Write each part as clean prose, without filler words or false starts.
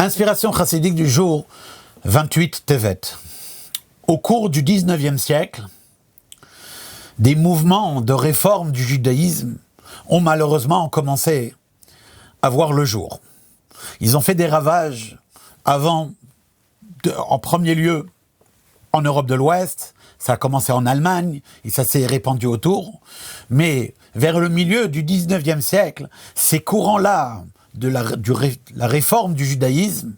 Inspiration chassidique du jour 28 Tevet. Au cours du 19e siècle, des mouvements de réforme du judaïsme ont malheureusement commencé à voir le jour. Ils ont fait des ravages en premier lieu en Europe de l'Ouest, ça a commencé en Allemagne et ça s'est répandu autour, mais vers le milieu du 19e siècle, ces courants-là de la réforme du judaïsme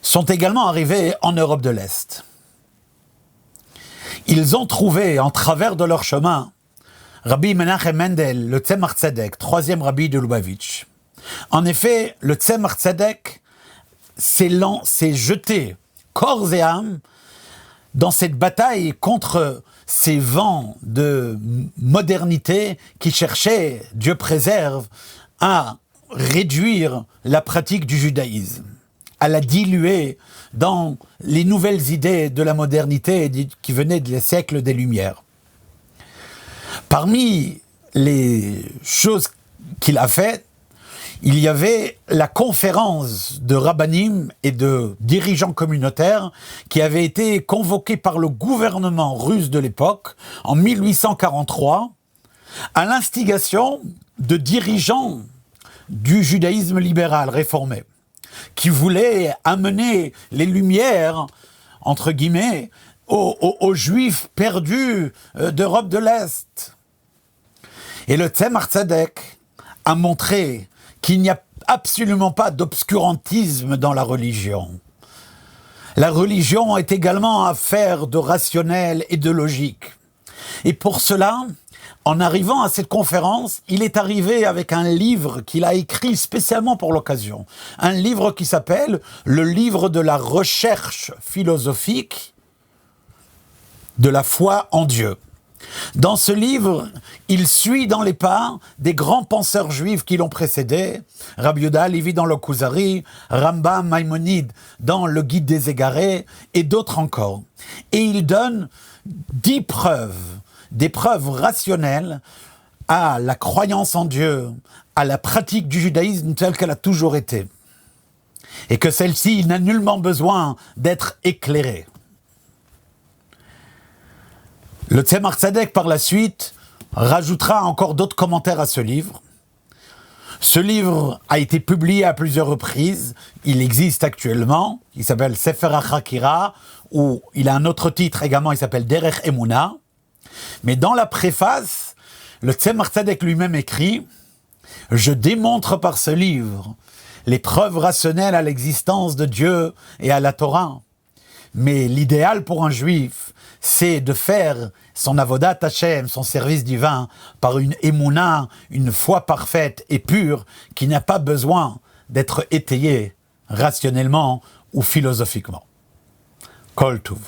sont également arrivés en Europe de l'Est. Ils ont trouvé, en travers de leur chemin, Rabbi Menachem Mendel, le Tzemach Tzedek, troisième rabbi de Lubavitch. En effet, le Tzemach Tzedek s'est jeté corps et âme dans cette bataille contre ces vents de modernité qui cherchaient, Dieu préserve, à réduire la pratique du judaïsme, à la diluer dans les nouvelles idées de la modernité qui venaient des siècles des Lumières. Parmi les choses qu'il a faites, il y avait la conférence de rabbanim et de dirigeants communautaires qui avait été convoquée par le gouvernement russe de l'époque en 1843 à l'instigation de dirigeants du judaïsme libéral réformé qui voulaient amener les lumières, entre guillemets, aux juifs perdus d'Europe de l'Est. Et le Tzemach Tzedek a montré qu'il n'y a absolument pas d'obscurantisme dans la religion. La religion est également affaire de rationnel et de logique. Et pour cela, en arrivant à cette conférence, il est arrivé avec un livre qu'il a écrit spécialement pour l'occasion. Un livre qui s'appelle « Le livre de la recherche philosophique de la foi en Dieu ». Dans ce livre, il suit dans les pas des grands penseurs juifs qui l'ont précédé, Rabbi Yehuda Halevi dans le Kuzari, Rambam, Maïmonide dans le Guide des Égarés et d'autres encore. Et il donne 10 preuves, des preuves rationnelles à la croyance en Dieu, à la pratique du judaïsme telle qu'elle a toujours été. Et que celle-ci n'a nullement besoin d'être éclairée. Le Tzemach Tzedek, par la suite, rajoutera encore d'autres commentaires à ce livre. Ce livre a été publié à plusieurs reprises. Il existe actuellement. Il s'appelle Sefer HaChakira, ou il a un autre titre également, il s'appelle Derech Emuna. Mais dans la préface, le Tzemach Tzedek lui-même écrit « Je démontre par ce livre les preuves rationnelles à l'existence de Dieu et à la Torah. Mais l'idéal pour un juif, c'est de faire son avodat Hashem, son service divin, par une émouna, une foi parfaite et pure, qui n'a pas besoin d'être étayée rationnellement ou philosophiquement. Kol Tuv.